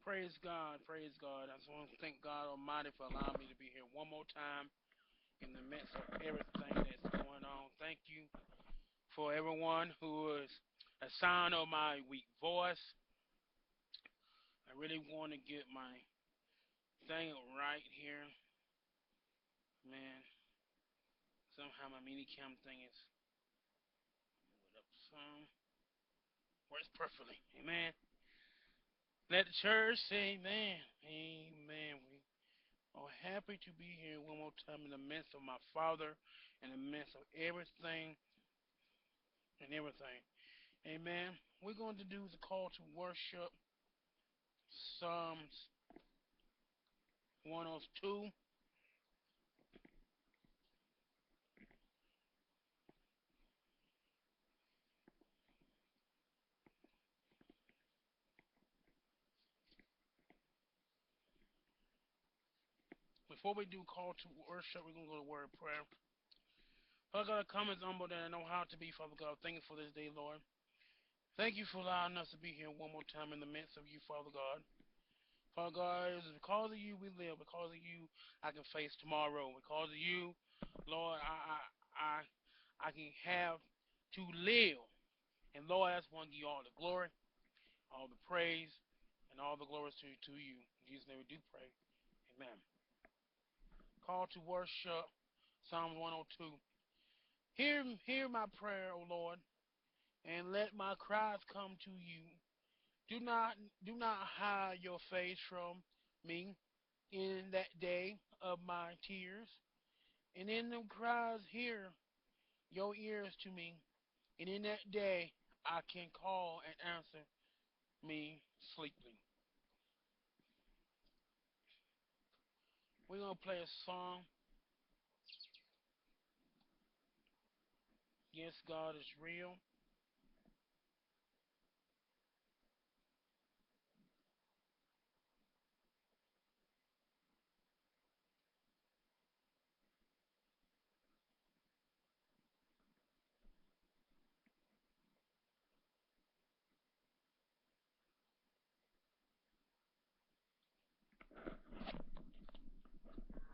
Praise God, praise God. I just want to thank God Almighty for allowing me to be here one more time in the midst of everything that's going on. Thank you for everyone who is a sound of my weak voice. I really want to get my thing right here. Man, somehow my mini cam thing is moving up some. Works perfectly. Amen. Let the church say amen. Amen. We are happy to be here one more time in the midst of my Father, in the midst of everything and everything. Amen. We're going to do the call to worship, Psalms 102. Before we do call to worship, we're going to go to word of prayer. Father God, I come as humble that I know how to be, Father God. Thank you for this day, Lord. Thank you for allowing us to be here one more time in the midst of you, Father God. Father God, it is because of you we live. Because of you, I can face tomorrow. Because of you, Lord, I can have to live. And Lord, I just want to give you all the glory, all the praise, and all the glories to you. In Jesus' name we do pray. Amen. Call to worship, Psalms 102. Hear my prayer, O Lord, and let my cries come to you. Do not do not hide your face from me in that day of my tears. And in the cries hear your ears to me. And in that day I can call and answer me sleepily. We're gonna play a song. Yes, God is real.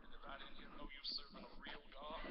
Anybody in here know you're serving a real God?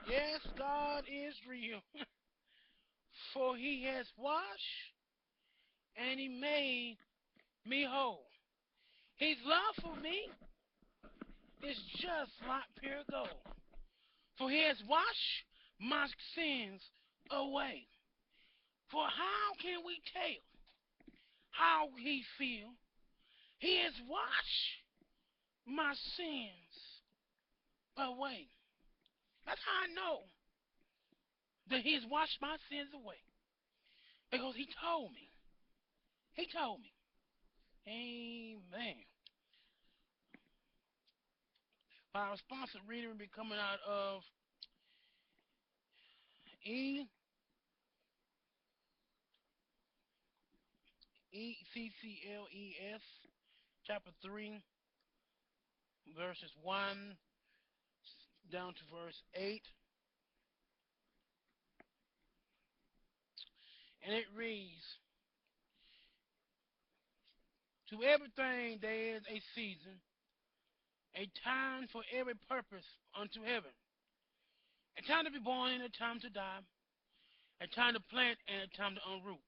Yes, God is real. For he has washed and he made me whole. His love for me is just like pure gold. For he has washed my sins away. For how can we tell how he feel? He has washed my sins away. That's how I know that he has washed my sins away. Because he told me. He told me. Amen. My responsive reading will be coming out of E Eccles chapter 3 verses 1 down to verse 8, and it reads, to everything there is a season, a time for every purpose unto heaven, a time to be born and a time to die, a time to plant and a time to unroot,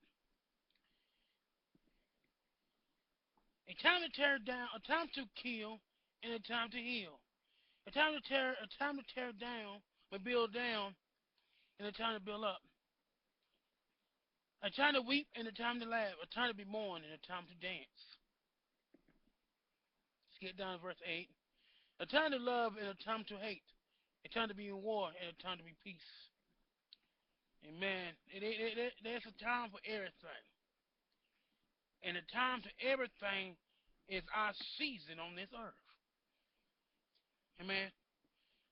a time to tear down, a time to kill and a time to heal, a time to tear down but build down and a time to build up, a time to weep and a time to laugh, a time to be mourned and a time to dance. Let's get down to verse 8. A time to love and a time to hate, a time to be in war and a time to be peace. Amen. There's a time for everything. And the time to everything is our season on this earth. Amen.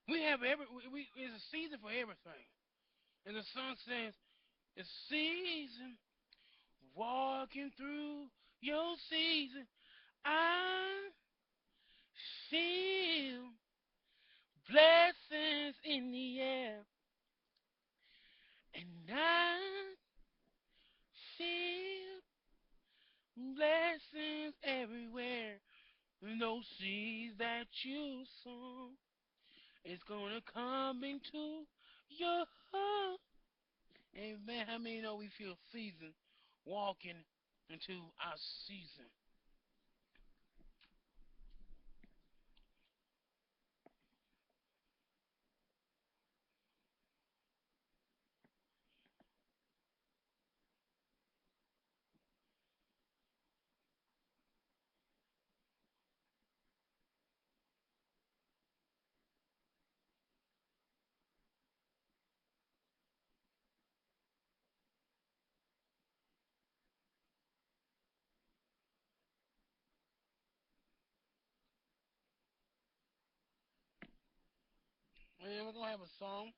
We have there's a season for everything. And the song says, the season, walking through your season, I feel blessings in the air. And I feel blessings everywhere. And those seeds that you sow is gonna come into your heart. Amen. How many know we feel season walking into our season? Man, we're gonna have a song.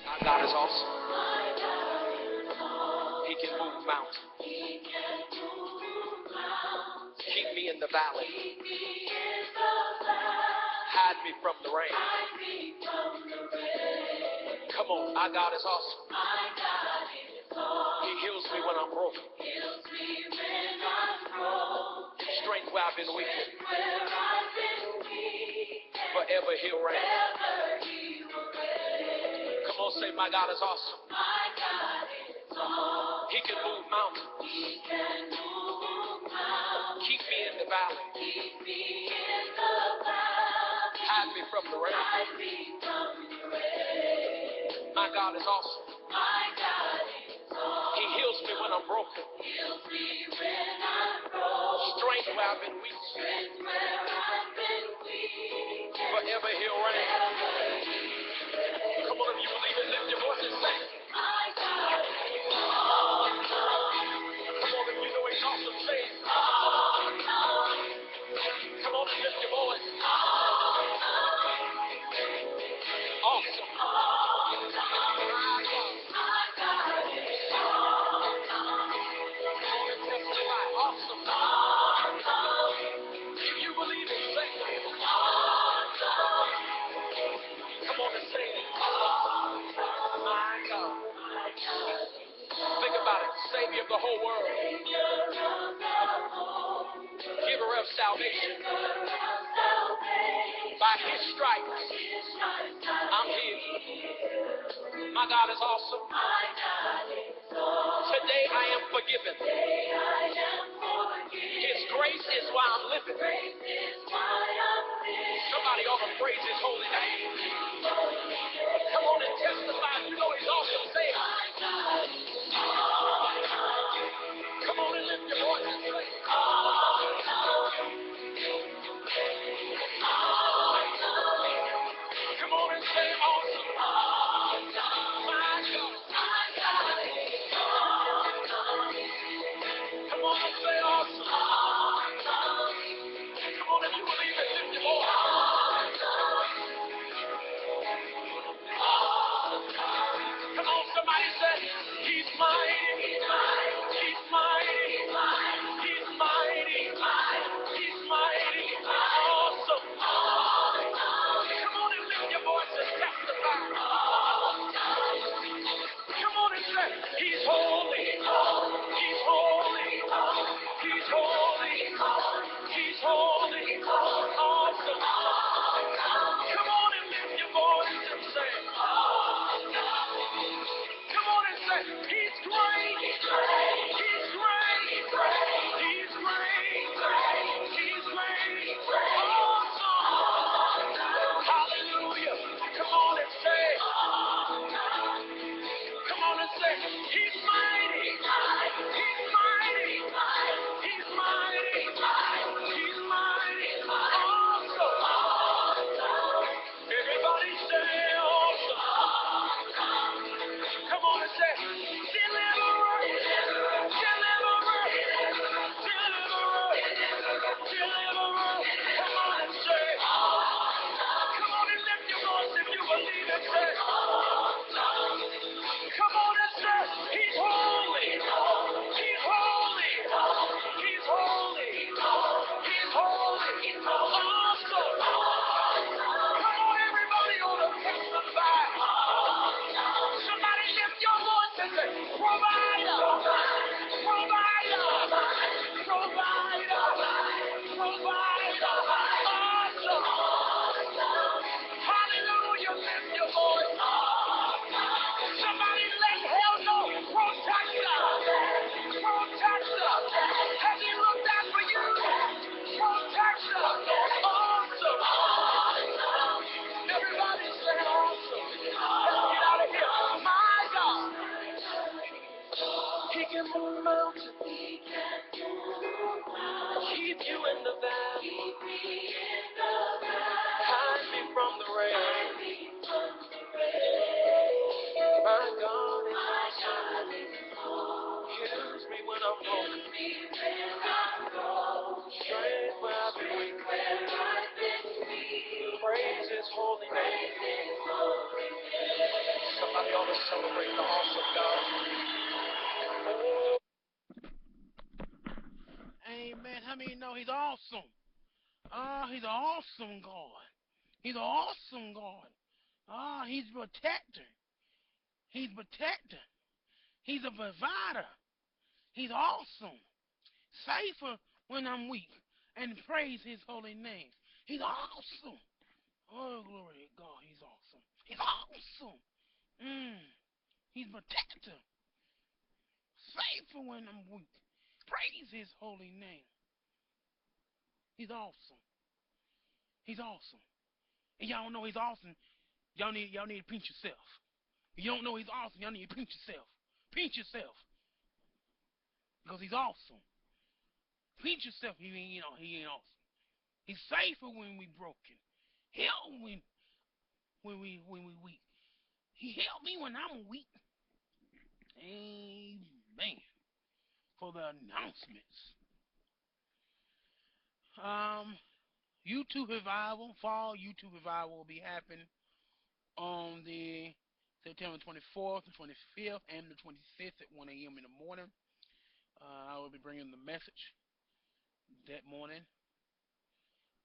Our God is awesome. He can move mountains. Keep me in the valley. Hide me from the rain. Come on, our God is awesome. He heals me when I'm broken. Strength where I've been weak. Forever he'll reign. Come on, say my God is awesome. He can move mountains. Keep me in the valley. Hide me from the rain. My God is awesome. He heals me when I'm broken. Strength where I've been weak. Forever he'll reign. Come on, if you believe it, lift your voice and sing. Come on, if you know he's awesome, My God. Think about it. Savior of the whole world. Giver of salvation. By his stripes, I'm healed. My God is awesome. Today I am forgiven. His grace is why I'm living. Somebody ought to praise his holy name. Come on and testify. You know he's awesome. Say it. Come on and lift your voice and say it. Come on and say awesome. My God. Come on and say awesome. Come on, if you believe it, lift your voice. Come on, somebody say, he's mighty. He's mighty. He's mighty. He's mighty. Awesome. Come on and lift your voice and testify. Come on and say, he's holy. He's holy. He's holy. He's holy. Awesome. Come on and lift your voice and say, come on and say, he's great. He's great. He's great. He's great. Awesome. Hallelujah. Come on and say, come on and say, he's mighty. He's mighty. He's mighty. He's mighty. Awesome. Everybody say awesome. Come on and say, deliverer. Deliverer. Deliverer. Deliverer. Come on and say, come on and lift your voice if you believe it. Say, come on and say, he's holy. He's holy. He's holy. He's holy. Awesome. Come on, everybody on the testify. Somebody lift your voice and say, provider. Provider. Provider. Provider. Awesome. Hallelujah. Lift your voice. Somebody let hell know. Protector. Protector. Has he looked out for you? Protector. Awesome. Everybody say awesome. Let's get out of here. My God. He can move mountains. Keep you in the valley. Hide me from the rain. My God heals me when I'm broken. Strength where I've been weak. Praise his holy name. Somebody ought to celebrate the awesome God. Amen. How many know he's awesome? He's an awesome God. He's an awesome God. He's a protector. He's a protector. He's a provider. He's awesome. Safer when I'm weak. And praise his holy name. He's awesome. Oh, glory to God. He's awesome. He's awesome. He's a protector. Safer when I'm weak. Praise his holy name. He's awesome. He's awesome. And y'all don't know he's awesome. Y'all need to pinch yourself. If you don't know he's awesome, y'all need to pinch yourself. Pinch yourself. Because he's awesome. Pinch yourself. He ain't awesome. He's safer when we broken. Help when we weak. He helped me when I'm weak. Amen. For the announcements. YouTube revival, fall YouTube revival will be happening on the September 24th, the 25th, and the 26th at 1 a.m. in the morning. I will be bringing the message that morning.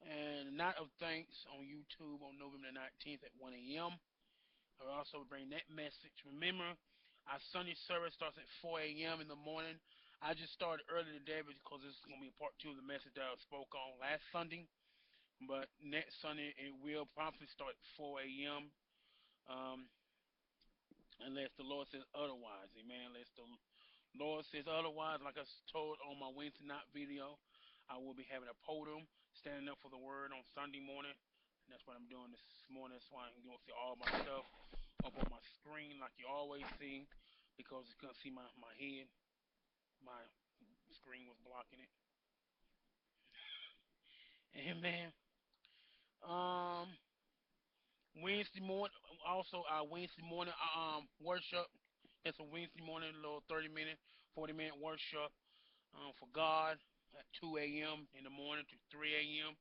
And Night of Thanks on YouTube on November 19th at 1 a.m. I will also bring that message. Remember, our Sunday service starts at 4 a.m. in the morning. I just started early today because this is going to be a part two of the message that I spoke on last Sunday. But next Sunday, it will promptly start at 4 a.m. Um, unless the Lord says otherwise. Amen. Unless the Lord says otherwise, like I told on my Wednesday night video, I will be having a podium, standing up for the word on Sunday morning. And that's what I'm doing this morning. That's why you don't see all my stuff up on my screen like you always see, because you couldn't see my head. My screen was blocking it. Amen. Um, Wednesday morning, also our Wednesday morning worship. It's a Wednesday morning, a little 30-minute, 40-minute worship for God at 2 a.m. in the morning to 3 a.m.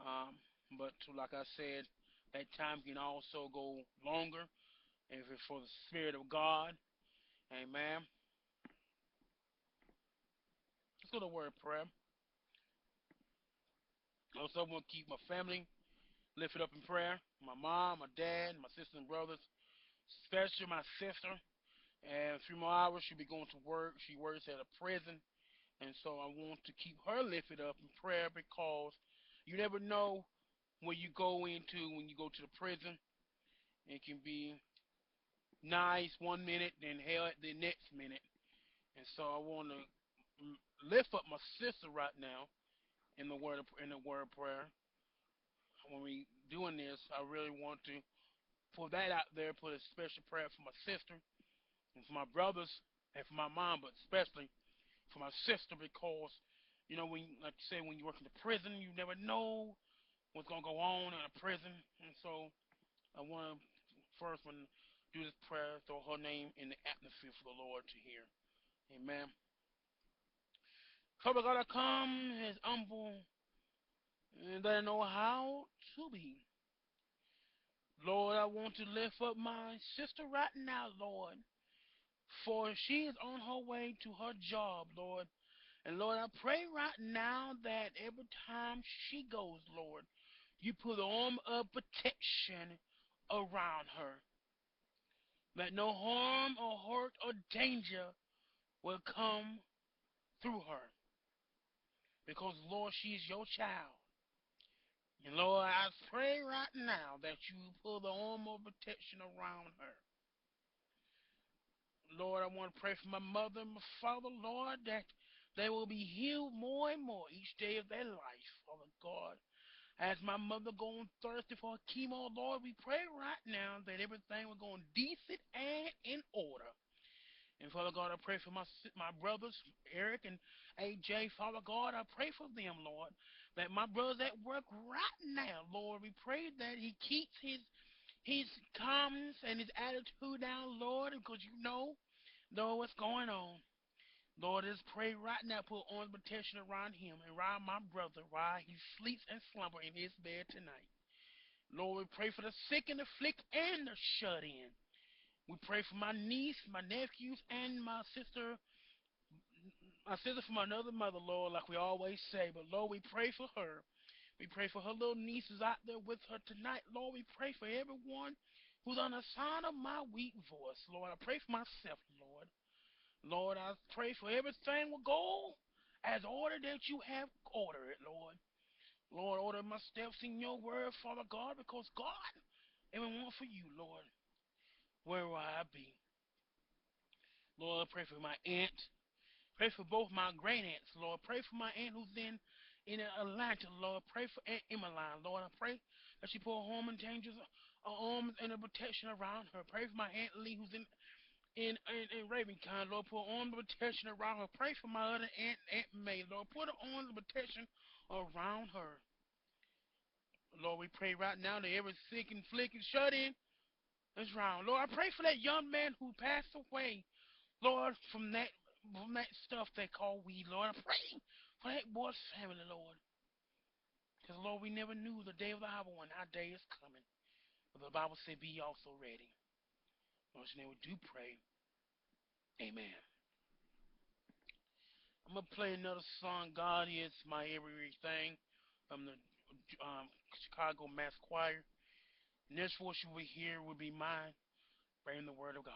Um, but to, like I said, that time can also go longer if it's for the Spirit of God. Amen. Let's go to word of prayer. Also, I want to keep my family lifted up in prayer. My mom, my dad, my sisters and brothers, especially my sister. And 3 more hours, she'll be going to work. She works at a prison. And so I want to keep her lifted up in prayer because you never know when you go to the prison. It can be nice 1 minute, then hell at the next minute. And so I want to lift up my sister right now in the word of prayer. When we doing this, I really want to put that out there, put a special prayer for my sister and for my brothers and for my mom, but especially for my sister because when like you say when you work in the prison, you never know what's gonna go on in a prison, and so I want to first when do this prayer, throw her name in the atmosphere for the Lord to hear. Amen. Father God, I come as humble and that I know how to be. Lord, I want to lift up my sister right now, Lord, for she is on her way to her job, Lord. And Lord, I pray right now that every time she goes, Lord, you put an arm of protection around her. That no harm or hurt or danger will come through her. Because, Lord, she's your child. And Lord, I pray right now that you put the arm of protection around her. Lord, I want to pray for my mother and my father, Lord, that they will be healed more and more each day of their life, Father God. As my mother going thirsty for chemo, Lord, we pray right now that everything will go decent and in order. And Father God, I pray for my brothers, Eric and AJ. Father God, I pray for them, Lord, that my brother's at work right now, Lord. We pray that he keeps his calmness and his attitude down, Lord, because you know what's going on. Lord, just pray right now, put on protection around him and around my brother while he sleeps and slumber in his bed tonight. Lord, we pray for the sick and the afflicted and the shut in. We pray for my niece, my nephews, and my sister from another mother, Lord, like we always say. But Lord, we pray for her. We pray for her little nieces out there with her tonight. Lord, we pray for everyone who's on the sound of my weak voice. Lord, I pray for myself, Lord. Lord, I pray for everything will go as ordered that you have ordered it, Lord. Lord, order my steps in your word, Father God, because God, everyone for you, Lord, where will I be? Lord, I pray for my aunt. Pray for both my great aunts, Lord. Pray for my aunt who's in Atlanta, Lord. Pray for Aunt Emmeline, Lord. I pray that she pour home and dangers, arms and a protection around her. Pray for my Aunt Lee who's in Ravenkind, Lord. Put arms of protection around her. Pray for my other aunt, Aunt May, Lord. Put arms of protection around her. Lord, we pray right now that every sick and flick and shut in is round. Lord, I pray for that young man who passed away, Lord, from that stuff they call weed, Lord. I pray for that boy's family, Lord. Because, Lord, we never knew the day of the hour when our day is coming. But the Bible said, be also ready. Lord, in name we do pray. Amen. I'm going to play another song, God is my everything, from the Chicago Mass Choir. And this voice you will hear will be mine, bringing the word of God.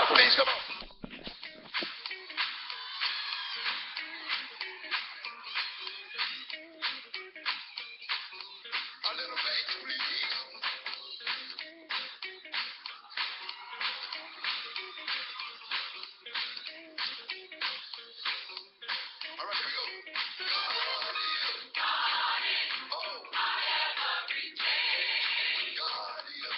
Please come on. A little bass, please. All right, here we go. God is. Oh, God is.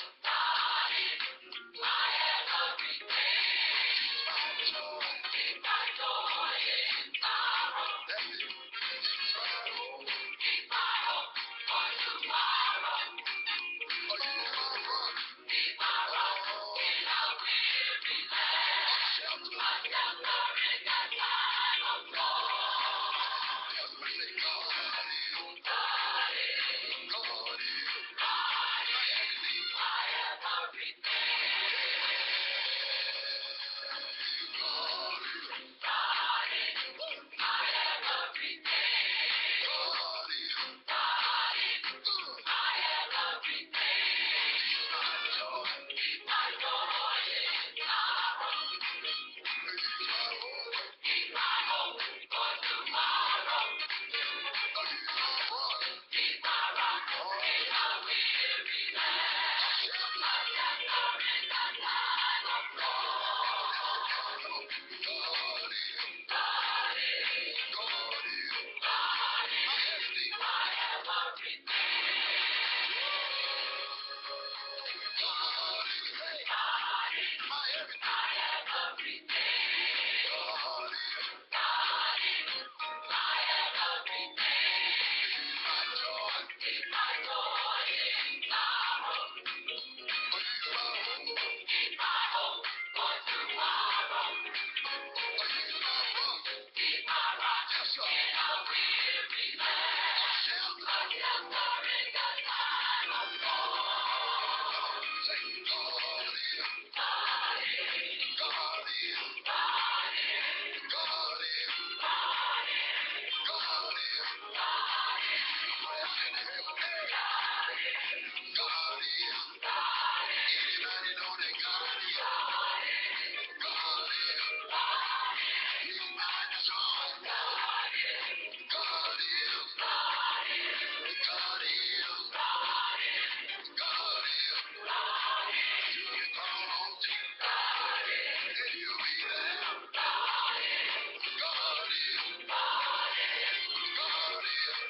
That's it. He's my hope. Oh, he's my rock. Oh, shelter. Yes, we say God is. God is. My everything. God is. God is. He's my joy. He's my hope. Oh, he's my rock. Oh, God is. God is. My everything. God is. Hey, my everything. God is. He's my joy. Oh, he's my hope. Oh, he's my rock. Yes, sir. Shelter. Say, God is. God is. God is. God is. Prayers in heaven. Hey, God is. Anybody know that God is? God is. He's my joy. God is. God is. God is. You can call on Jesus and he'll be there. God is. God is. God is.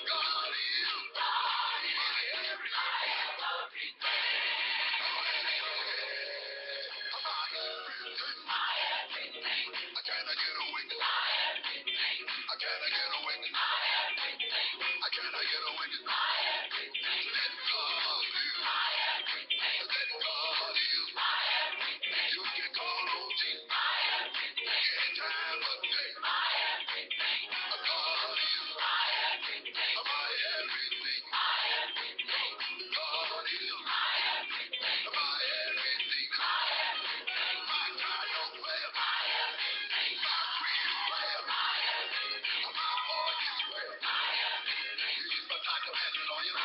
God is. My everything. I cannot get a witness. I cannot get a witness. I cannot get a witness. Let God live. Let God live. You can call on Jesus any time of day. God is my everything. God is my everything. My God don't play. My creed is prayer. My voice is prayer. He's my doctor and lawyer.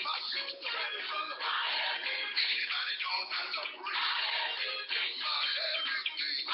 My sister and brother. Anybody know that's a prayer? My everything.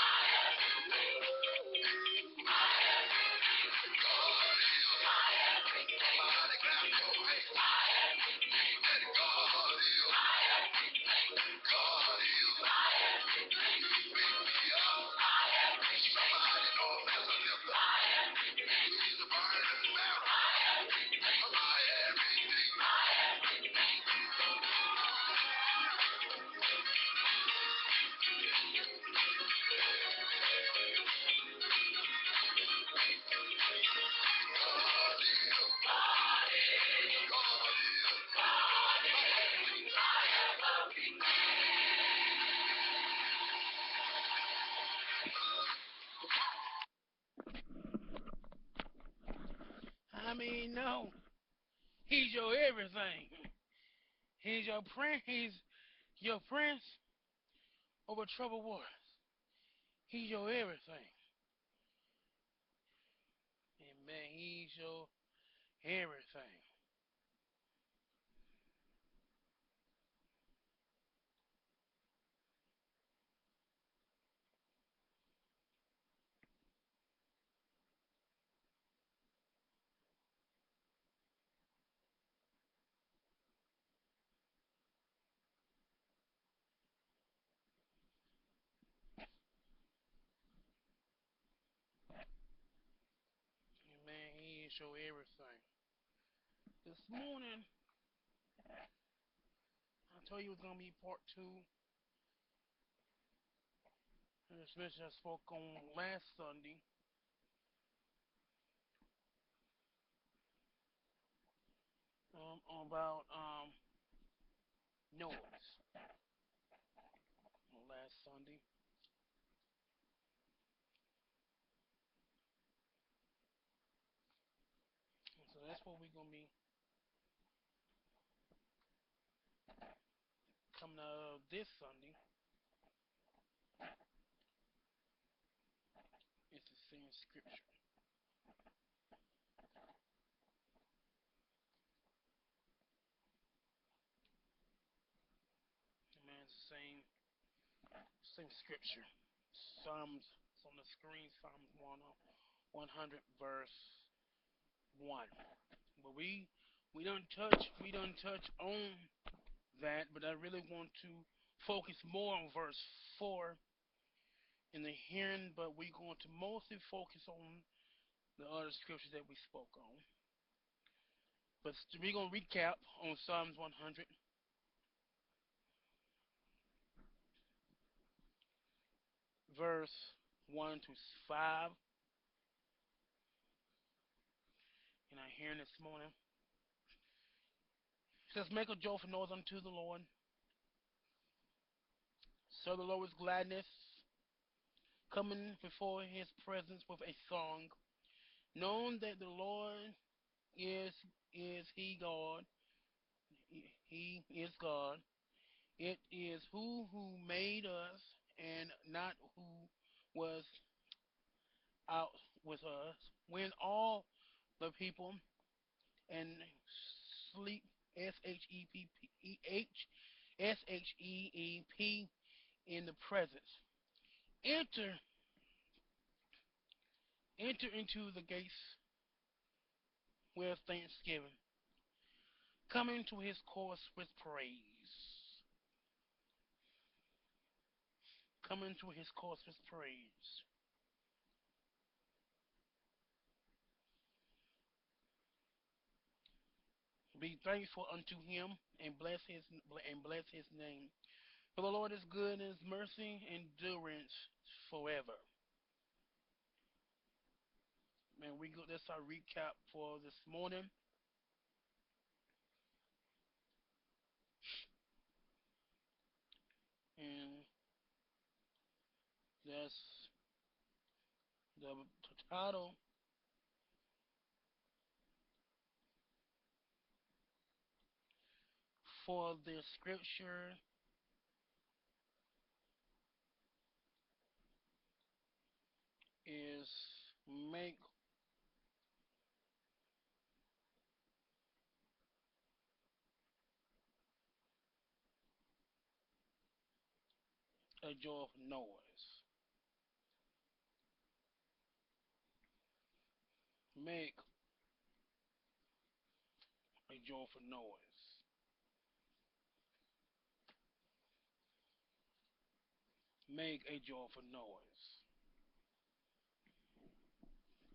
I mean, no. He's your everything. He's your prince. He's your prince over troubled waters. He's your everything. Amen. He's your everything. Amen. He is your everything. This morning, I told you it was going to be part two. And this message I spoke on last Sunday about noise. Last Sunday. So that's what we're going to be coming out of this Sunday. It's the same scripture. Man, it's the same scripture. Psalms, it's on the screen, Psalms 100 verse 1. But we don't touch on that, but I really want to focus more on verse 4 in the hearing, but we're going to mostly focus on the other scriptures that we spoke on. But we're going to recap on Psalms 100, verse 1 to 5, in our hearing this morning. It says, make a joyful noise unto the Lord. Serve the Lord with gladness. Coming before his presence with a song. Knowing that the Lord is he God. He is God. It is who made us and not who was out with us. When all the people and sleep SHEEP in the presence. Enter enter into the gates with thanksgiving. Come into his courts with praise. Come into his courts with praise. Be thankful unto him and bless his name. For the Lord is good and his mercy endurance forever. Man, we go that's our recap for this morning. And that's the title for the scripture is make a joyful noise. Make a joyful noise. Make a joyful noise.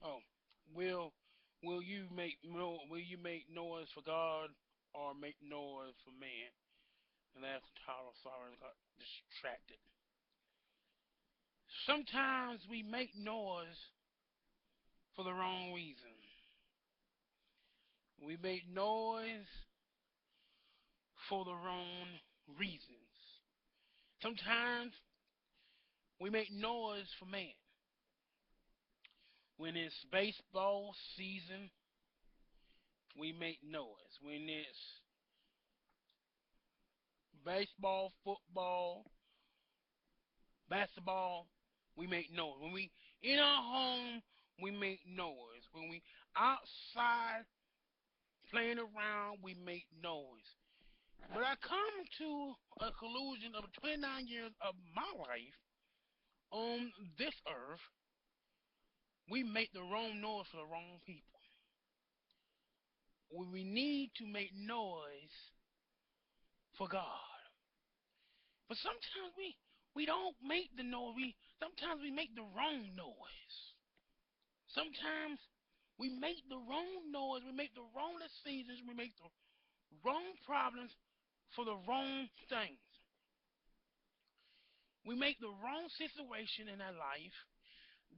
Oh, will will you make noise for God or make noise for man? And that's the title. Sorry, I got distracted. Sometimes we make noise for the wrong reason. We make noise for the wrong reasons. Sometimes we make noise for man. When it's baseball season, we make noise. When it's baseball, football, basketball, we make noise. When we in our home, we make noise. When we outside playing around, we make noise. But I come to a conclusion of 29 years of my life on this earth, we make the wrong noise for the wrong people. We need to make noise for God. But sometimes we don't make the noise. We sometimes we make the wrong noise. Sometimes we make the wrong noise. We make the wrong decisions. We make the wrong problems for the wrong things. We make the wrong situation in our life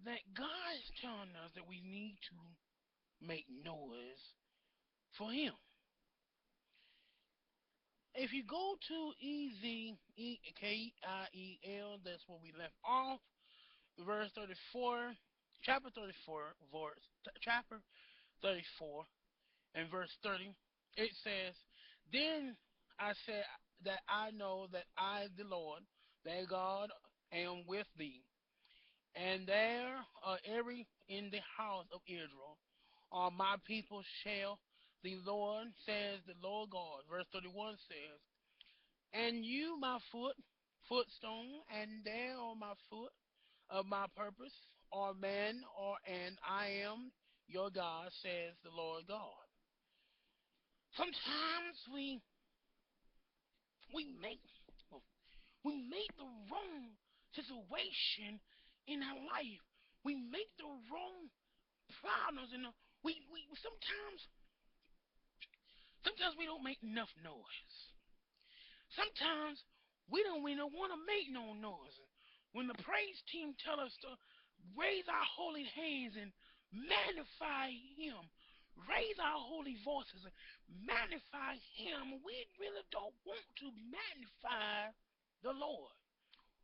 that God is telling us that we need to make noise for Him. If you go to Ezekiel, that's where we left off, verse 34, chapter 34, chapter 34, and verse 30. It says, "Then I said that I know that I, the Lord, thy God, am with thee, and there are every in the house of Israel, all my people shall the Lord, says the Lord God." Verse 31 says, "And you, my footstone, and there on my foot of my purpose, or man, or and I am your God, says the Lord God." Sometimes we make we make the wrong situation in our life. We make the wrong problems, and we sometimes we don't make enough noise. Sometimes we don't even want to make no noise. When the praise team tell us to raise our holy hands and magnify Him, raise our holy voices and magnify Him, we really don't want to magnify the Lord.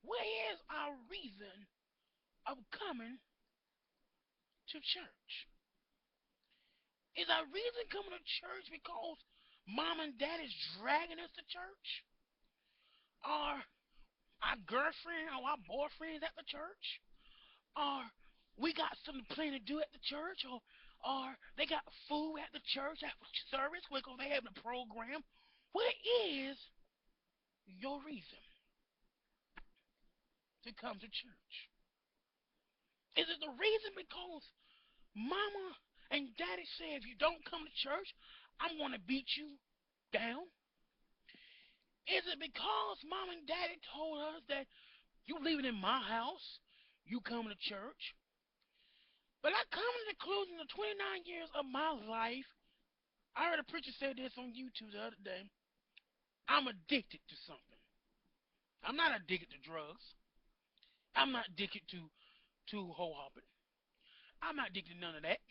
Where is our reason of coming to church? Is our reason coming to church because mom and dad is dragging us to church? Or our girlfriend or our boyfriend at the church? Or we got something planned to do at the church? Or they got food at the church after service because they having a program? What is your reason to come to church? Is it the reason because mama and daddy say if you don't come to church, I'm going to beat you down? Is it because mom and daddy told us that you leaving in my house, you coming to church? But I come to the conclusion of 29 years of my life. I heard a preacher say this on YouTube the other day. I'm addicted to something. I'm not addicted to drugs. I'm not addicted to hoe hopping. I'm not addicted to none of that.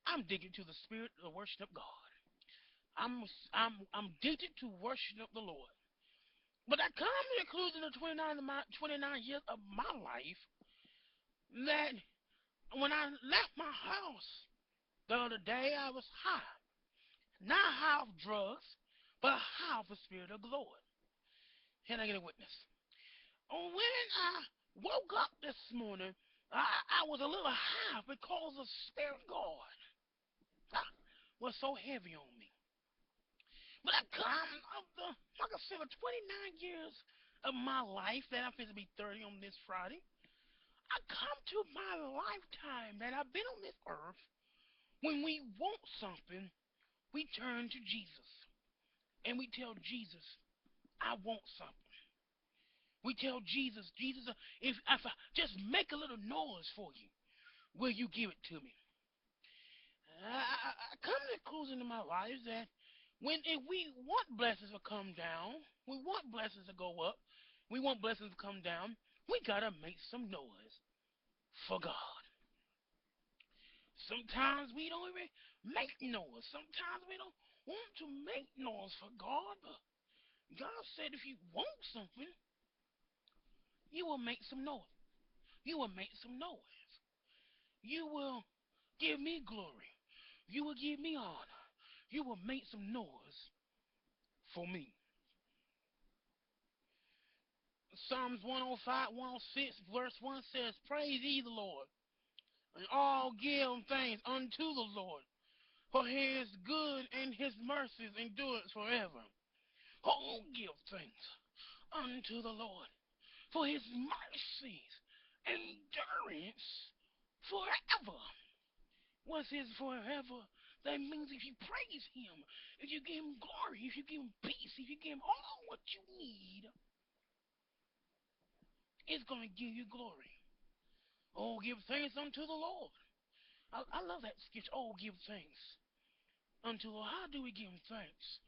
I'm addicted to the spirit of worship of God. I'm addicted to worship the Lord. But I come to the conclusion of 29 years of my life that when I left my house the other day, I was high. Not high of drugs, but high of the spirit of the Lord. Can I get a witness? When I woke up this morning, I was a little high because the spirit of God was so heavy on me. But I come of the, like I said, 29 years of my life that I'm going to be 30 on this Friday. I come to my lifetime that I've been on this earth. When we want something, we turn to Jesus and we tell Jesus, I want something. We tell Jesus, Jesus, if I just make a little noise for you, will you give it to me? I come to the conclusion in my life that if we want blessings to come down, we want blessings to go up, we want blessings to come down, we gotta make some noise for God. Sometimes we don't even make noise. Sometimes we don't want to make noise for God, but God said if you want something, you will make some noise. You will make some noise. You will give me glory. You will give me honor. you will make some noise for me. Psalms 105, 106, verse 1 says, Praise ye the Lord, and all give thanks unto the Lord, for his good and his mercies endureth forever. Oh, give thanks unto the Lord, for his mercies endurance forever. What's his forever? That means if you praise him, if you give him glory, if you give him peace, if you give him all what you need, it's going to give you glory. Oh, give thanks unto the Lord. I love that sketch. Oh, give thanks unto the Lord. How do we give him thanks?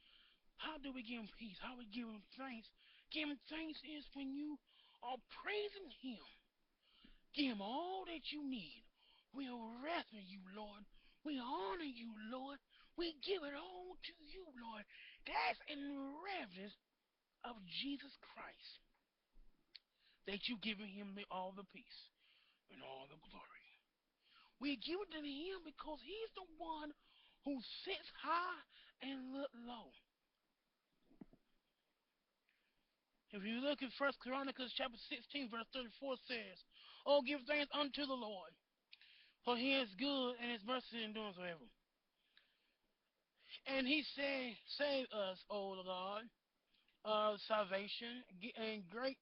How do we give him peace? How we give him thanks? Giving thanks is when you are praising him. Give him all that you need. We reverence you, Lord. We honor you, Lord. We give it all to you, Lord. That's in reverence of Jesus Christ. That you giving him all the peace and all the glory. We give it to him because he's the one who sits high and look low. If you look at 1 Chronicles chapter 16, verse 34 says, Oh, give thanks unto the Lord, for he is good and his mercy endures forever. And he said, Save us, O God, of salvation, and great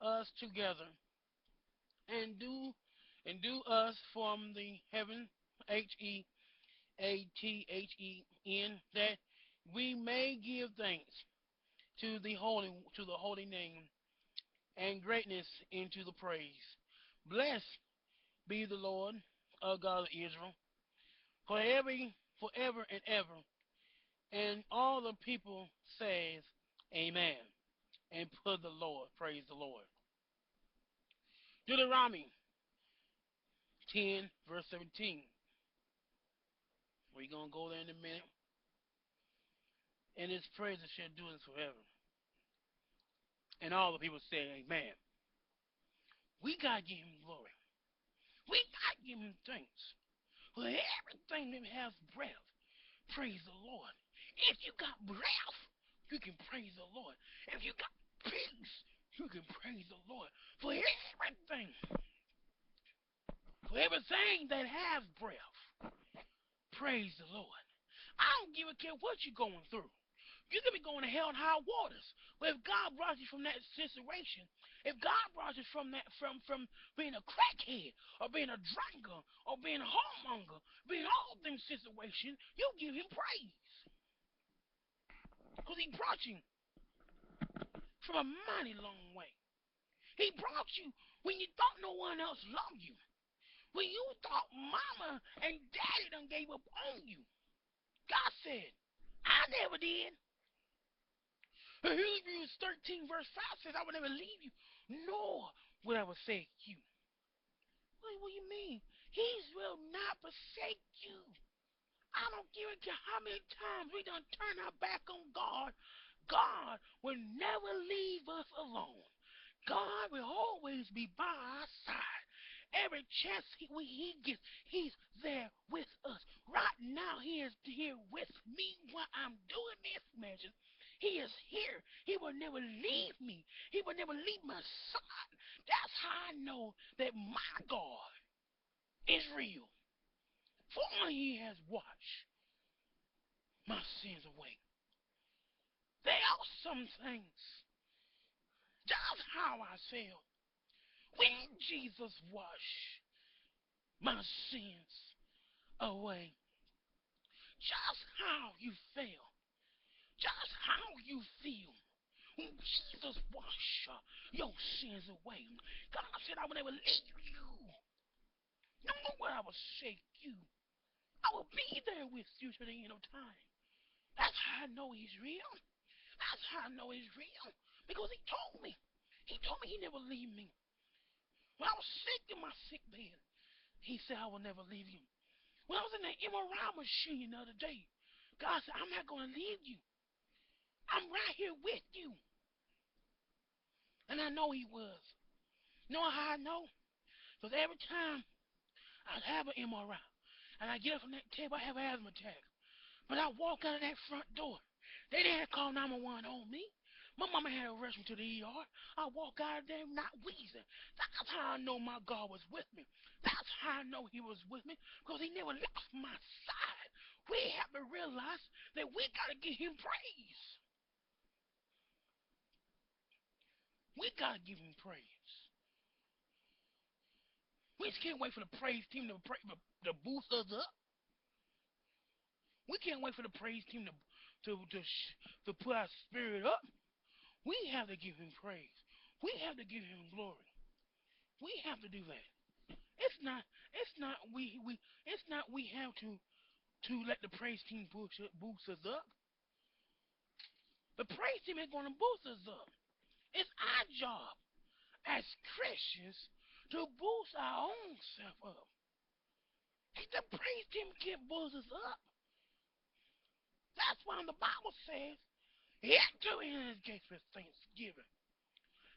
us together, and do us from the heaven, Heathen, that we may give thanks to the holy name, and greatness into the praise. Blessed be the Lord, God of Israel, forever, forever and ever. And all the people says, Amen. And put the Lord, praise the Lord. Deuteronomy 10, verse 17. We're going to go there in a minute. And his praise shall do this forever. And all the people say, Amen. We got to give him glory. We got to give him thanks for everything that has breath. Praise the Lord. If you got breath, you can praise the Lord. If you got peace, you can praise the Lord. For everything that has breath, praise the Lord. I don't give a care what you're going through. You could be going to hell and high waters. But if God brought you from that situation, if God brought you from from being a crackhead or being a drunkard or being a homemonger, being all them situations, you give him praise. Because he brought you from a mighty long way. He brought you when you thought no one else loved you. When you thought mama and daddy done gave up on you. God said, I never did. Hebrews 13 verse 5 says, I will never leave you, nor will I forsake you. What do you mean? He will not forsake you. I don't give a care how many times we done turn our back on God. God will never leave us alone. God will always be by our side. Every chance he gets, he's there with us. Right now, he is here with me while I'm doing this message. He is here. He will never leave me. He will never leave my side. That's how I know that my God is real. For he has washed my sins away. There are some things, just how I feel, when Jesus washed my sins away. Just how you feel, just how you feel when Jesus washed your sins away. God said, I will never leave you, nor will I forsake you. I will be there with you to the end of time. That's how I know he's real. That's how I know he's real. Because he told me. He told me he never leave me. When I was sick in my sick bed, he said, I will never leave you. When I was in the MRI machine the other day, God said, I'm not going to leave you. I'm right here with you. And I know he was. You know how I know? Because every time I have an MRI, and I get up from that table, I have an asthma attack. But I walk out of that front door. They didn't call 911 on me. My mama had to rush me to the ER. I walk out of there not wheezing. That's how I know my God was with me. That's how I know he was with me because he never left my side. We have to realize that we got to give him praise. We got to give him praise. We just can't wait for the praise team to boost us up. We can't wait for the praise team to put our spirit up. We have to give him praise. We have to give him glory. We have to do that. It's not we have to let the praise team boost us up. The praise team ain't gonna boost us up. It's our job as Christians to boost our own self up. The praise team can't boost us up. That's why the Bible says, enter in his gates with thanksgiving.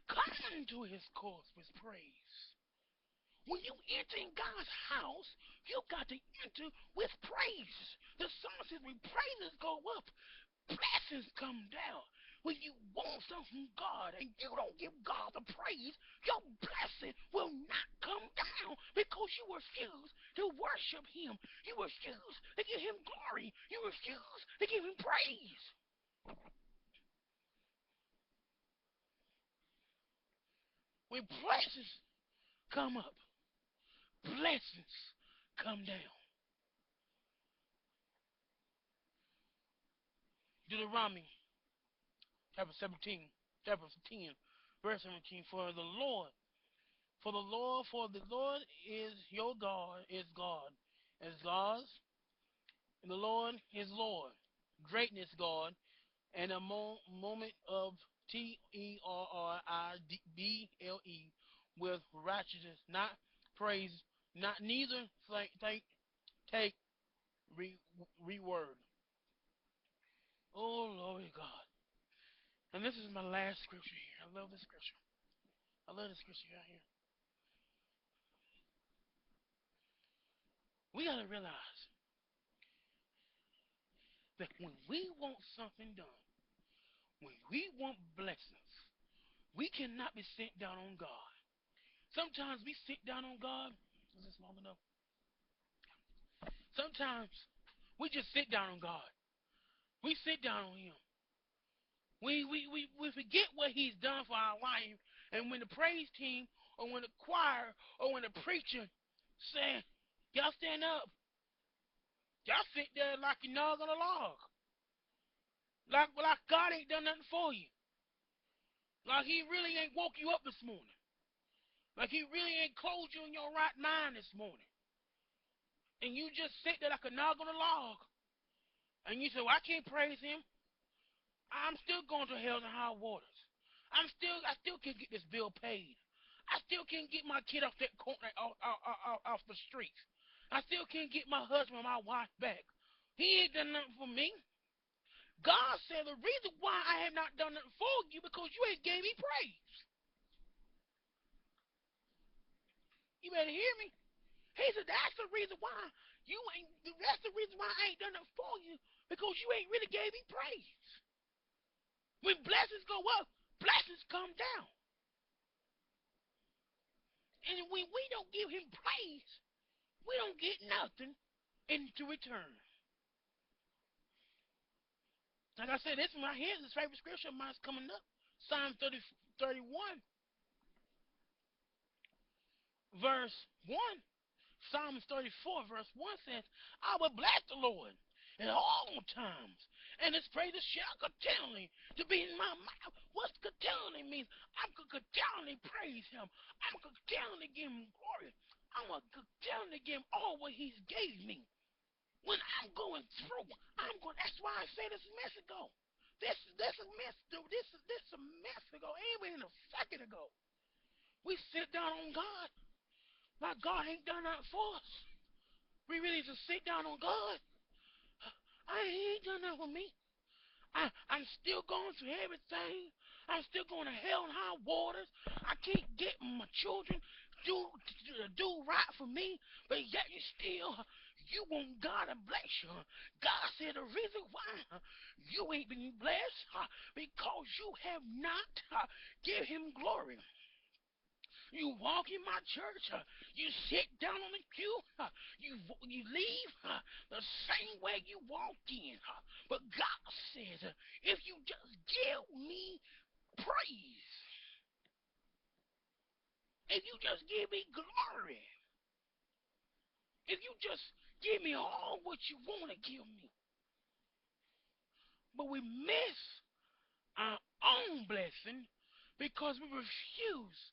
Come into his courts with praise. When you enter in God's house, you got to enter with praise. The song says when praises go up, blessings come down. When you want something from God and you don't give God the praise, your blessing will not come down because you refuse to worship him. You refuse to give him glory. You refuse to give him praise. When blessings come up, blessings come down. Deuteronomy chapter 17, chapter 10, verse 17. For the Lord is your God, is God, as God's, and the Lord is Lord. Greatness, God, and a moment of TERRIBLE with righteousness, not praise, not neither take reward. Oh Lord God. And this is my last scripture here. I love this scripture. I love this scripture right here. We gotta realize that when we want something done, when we want blessings, we cannot be sent down on God. Sometimes we sit down on God. Is this long enough? Sometimes we just sit down on God. We sit down on him. We forget what he's done for our life. And when the praise team or when the choir or when the preacher say, y'all stand up, y'all sit there like you're not on a log. Like God ain't done nothing for you. Like he really ain't woke you up this morning. Like he really ain't clothed you in your right mind this morning. And you just sit there like a nog on a log. And you say, well, I can't praise him. I'm still going to hell and high waters. I still can't get this bill paid. I still can't get my kid off that corner off the streets. I still can't get my husband and my wife back. He ain't done nothing for me. God said the reason why I have not done nothing for you because you ain't gave me praise. You better hear me. He said that's the reason why that's the reason why I ain't done nothing for you because you ain't really gave me praise. When blessings go up, blessings come down. And when we don't give him praise, we don't get nothing into return. Like I said, this one right here is his favorite scripture of mine's coming up. Psalm 31, verse 1. Psalms 34, verse 1 says, I will bless the Lord at all times, and his praises shall continually to be in my mouth. What's continually means? I'm going to continually praise him. I'm going to continually give him glory. I'm going to continually give him all what he's gave me. When I'm going through, that's why I say this a mess ago. This a mess, dude. This a mess ago. Ain't even a second ago. We sit down on God. My God ain't done nothing for us. We really just sit down on God. He ain't done nothing for me. I'm still going through everything. I'm still going to hell and high waters. I can't get my children do right for me, but yet You want God to bless you. God said the reason why you ain't been blessed because you have not give him glory. You walk in my church, you sit down on the pew, you leave the same way you walked in. But God says, if you just give me praise, if you just give me glory, if you just give me all what you want to give me, but we miss our own blessing because we refuse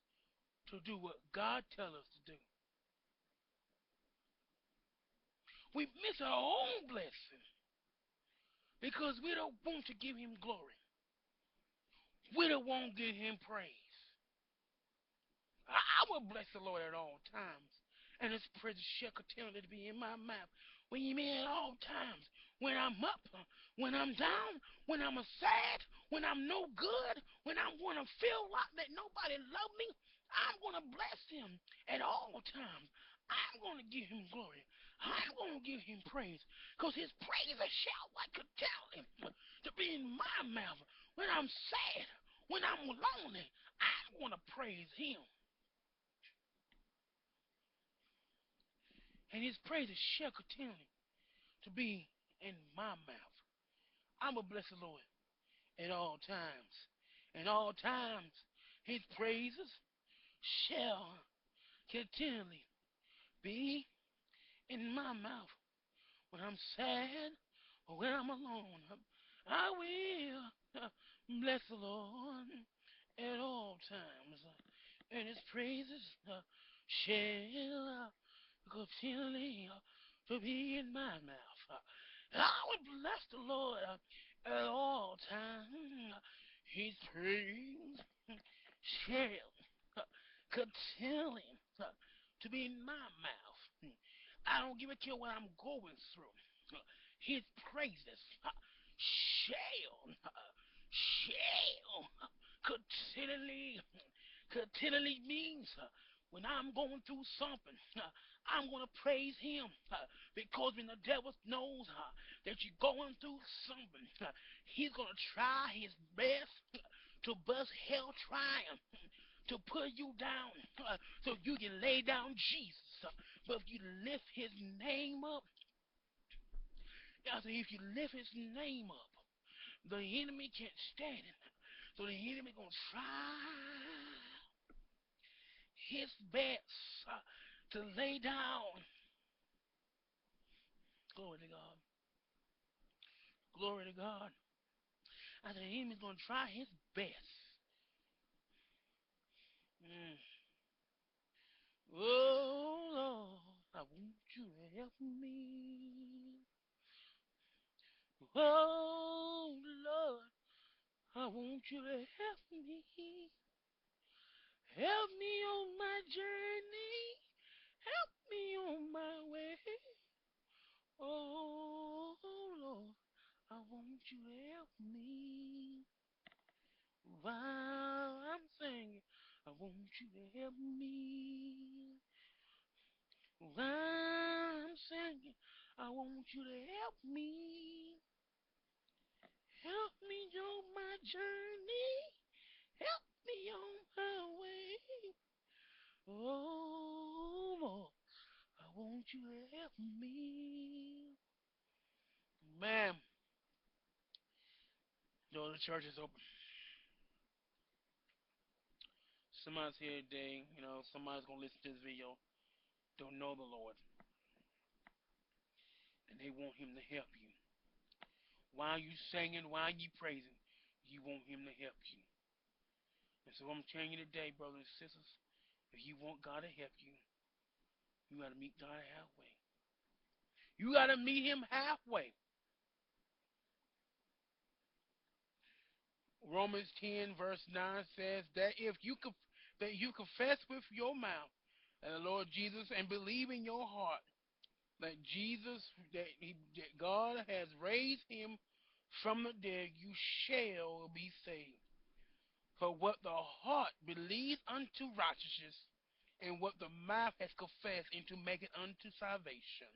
to do what God tells us to do. We miss our own blessing because we don't want to give him glory. We don't want to give him praise. I will bless the Lord at all times, and his praise shall continue to be in my mouth. When you mean at all times, when I'm up, when I'm down, when I'm sad, when I'm no good, when I want to feel like that nobody love me, I'm going to bless him at all times. I'm going to give him glory. I'm going to give him praise because his praise shall like a talent to be in my mouth. When I'm sad, when I'm lonely, I'm going to praise him. And his praises shall continue to be in my mouth. I'm going to bless the Lord at all times. At all times, his praises shall continually be in my mouth. When I'm sad or when I'm alone, I will bless the Lord at all times. And his praises shall continually to be in my mouth. I will bless the Lord at all times. His praise shall continually to be in my mouth. I don't give a care what I'm going through. His praises shall continually means when I'm going through something, I'm going to praise him because when the devil knows that you're going through something, he's going to try his best to bust hell trying to put you down so you can lay down Jesus. But if you lift his name up, I say if you lift his name up, the enemy can't stand it. So the enemy gonna try his best to lay down. Glory to God. Glory to God. I said the enemy's gonna try his best. Mm. Oh Lord, I want you to help me. Oh Lord, I want you to help me. Help me on my journey. Help me on my way. Oh Lord, I want you to help me. While I'm singing, I want you to help me. While I'm singing, I want you to help me. Help me on my journey. Help me on my way. Oh Lord, I want you to help me. Man, though the church is open. Somebody's here today, somebody's gonna listen to this video, don't know the Lord, and they want him to help you. While you singing, while you praising, you want him to help you. And so I'm telling you today, brothers and sisters, if you want God to help you, you gotta meet God halfway. You gotta meet him halfway. Romans 10 verse 9 says that if you that you confess with your mouth that the Lord Jesus and believe in your heart that Jesus that God has raised him from the dead, you shall be saved. For what the heart believes unto righteousness, and what the mouth has confessed into make it unto salvation.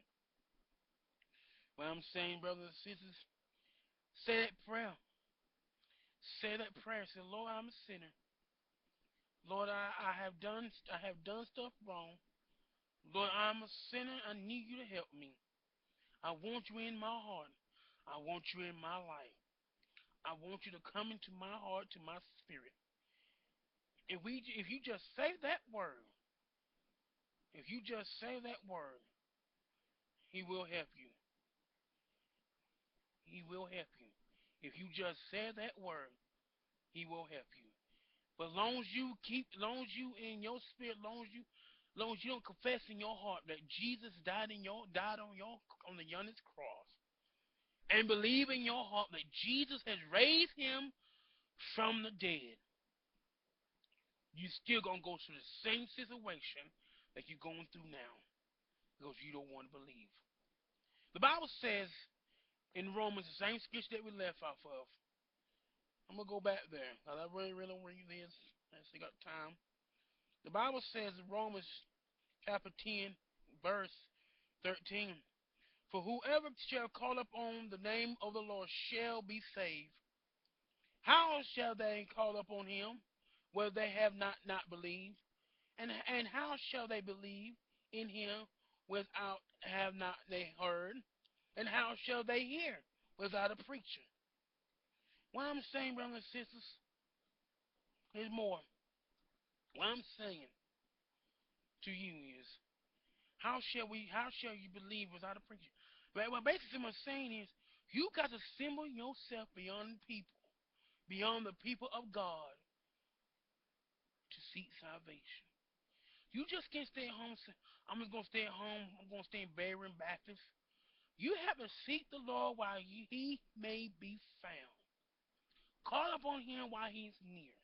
What I'm saying, brothers and sisters, say that prayer. Say that prayer. Say, Lord, I'm a sinner. Lord, I have done stuff wrong. Lord, I'm a sinner. I need you to help me. I want you in my heart. I want you in my life. I want you to come into my heart, to my spirit. If you just say that word, if you just say that word, He will help you. He will help you. If you just say that word, He will help you. But long as you in your spirit, long as you don't confess in your heart that Jesus died on the youngest cross, and believe in your heart that Jesus has raised Him from the dead, you still gonna go through the same situation that you're going through now because you don't want to believe. The Bible says in Romans, the same scripture that we left off of. I'm gonna go back there because I really want to read this. I still got time. The Bible says in Romans chapter 10, verse 13, for whoever shall call upon the name of the Lord shall be saved. How shall they call upon him where they have not believed? And how shall they believe in him without have not they heard? And how shall they hear without a preacher? What I'm saying, brothers and sisters, is more. What I'm saying to you is, how shall you believe without a preacher? But what basically what I'm saying is, you got to symbol yourself beyond people, beyond the people of God, to seek salvation. You just can't stay at home and say, I'm just going to stay at home, I'm going to stay in Berean Baptist. You have to seek the Lord while He may be found. Call upon Him while He's near.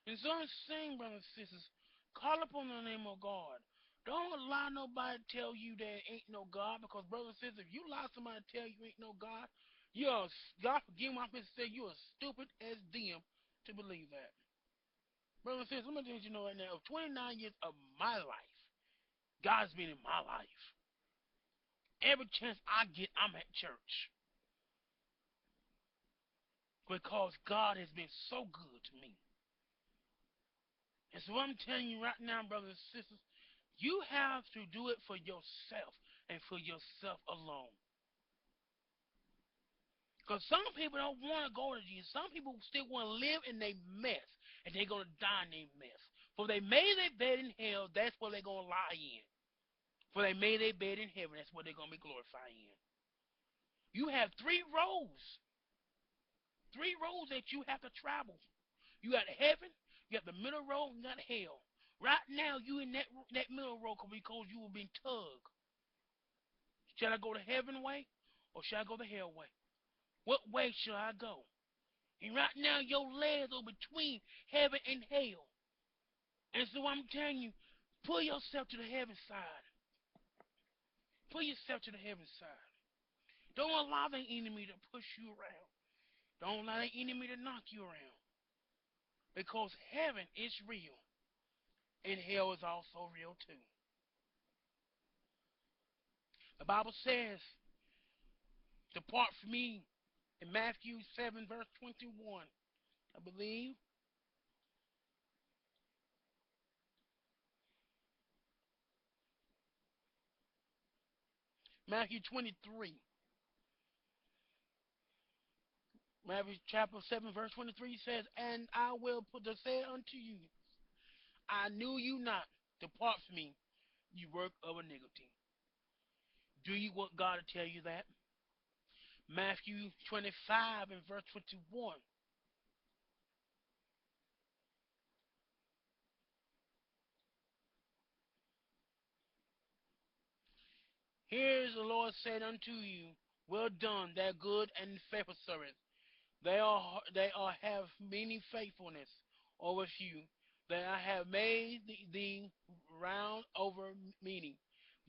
And so I'm saying, brothers and sisters, call upon the name of God. Don't allow nobody to tell you there ain't no God, because brothers and sisters, if you allow somebody to tell you ain't no God, you're, God forgive my to say, you're as stupid as them to believe that. Brothers and sisters, let me let you know right now, of 29 years of my life, God's been in my life. Every chance I get, I'm at church. Because God has been so good to me. And so I'm telling you right now, brothers and sisters, you have to do it for yourself and for yourself alone. Because some people don't want to go to Jesus. Some people still want to live in their mess, and they're going to die in their mess. For they made their bed in hell, that's where they're going to lie in. For they made their bed in heaven, that's where they're going to be glorified in. You have three roads that you have to travel. You got heaven, you got the middle road, and you got hell. Right now, you in that middle road because you have been tugged. Shall I go the heaven way, or shall I go the hell way? What way shall I go? And right now, your legs are between heaven and hell. And so I'm telling you, pull yourself to the heaven side. Pull yourself to the heaven side. Don't allow the enemy to push you around. Don't allow the enemy to knock you around. Because heaven is real, and hell is also real too. The Bible says, depart from me in Matthew 7, verse 21. I believe. Matthew 23. Matthew chapter 7, verse 23 says, and I will put the say unto you, I knew you not. Depart from me, you work of iniquity. Do you want God to tell you that? Matthew 25 and verse 21. Here's the Lord said unto you, well done, that good and faithful servant. They are have many faithfulness over you. That I have made thee round over many.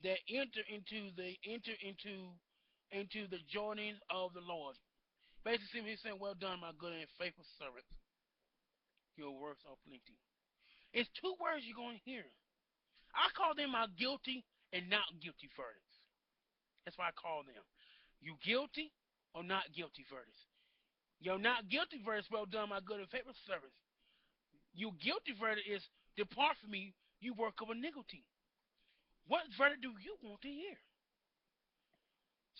That enter into the journey of the Lord. Basically, he's saying, well done, my good and faithful servant. Your works are plenty. It's two words you're going to hear. I call them my guilty and not guilty verdicts. That's what I call them. You guilty or not guilty verdict? Your not guilty verdict, well done, my good and faithful servant. Your guilty verdict is, depart from me, you work of iniquity. What verdict do you want to hear?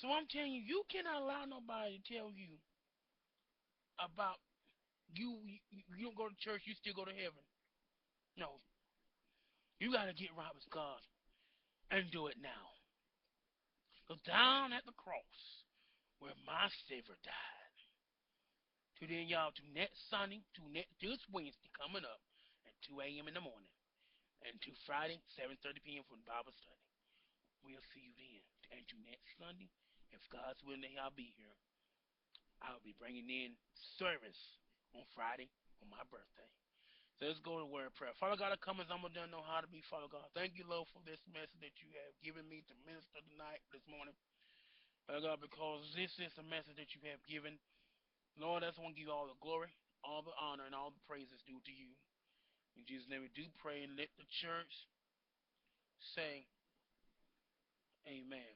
So I'm telling you, you cannot allow nobody to tell you about you don't go to church, you still go to heaven. No. You got to get right with God and do it now. Because down at the cross where my Savior died, to then y'all, to next Sunday, to this Wednesday coming up at 2 a.m. in the morning, and to Friday, 7:30 p.m. for the Bible study. We'll see you then. And to next Sunday, if God's willing, I'll be here. I'll be bringing in service on Friday on my birthday. So let's go to word of prayer. Father God, I come as I'm done know how to be, Father God. Thank you, Lord, for this message that you have given me to minister tonight, this morning. Father God, because this is the message that you have given. Lord, I just want to give you all the glory, all the honor, and all the praises due to you. In Jesus' name we do pray, and let the church say, Amen.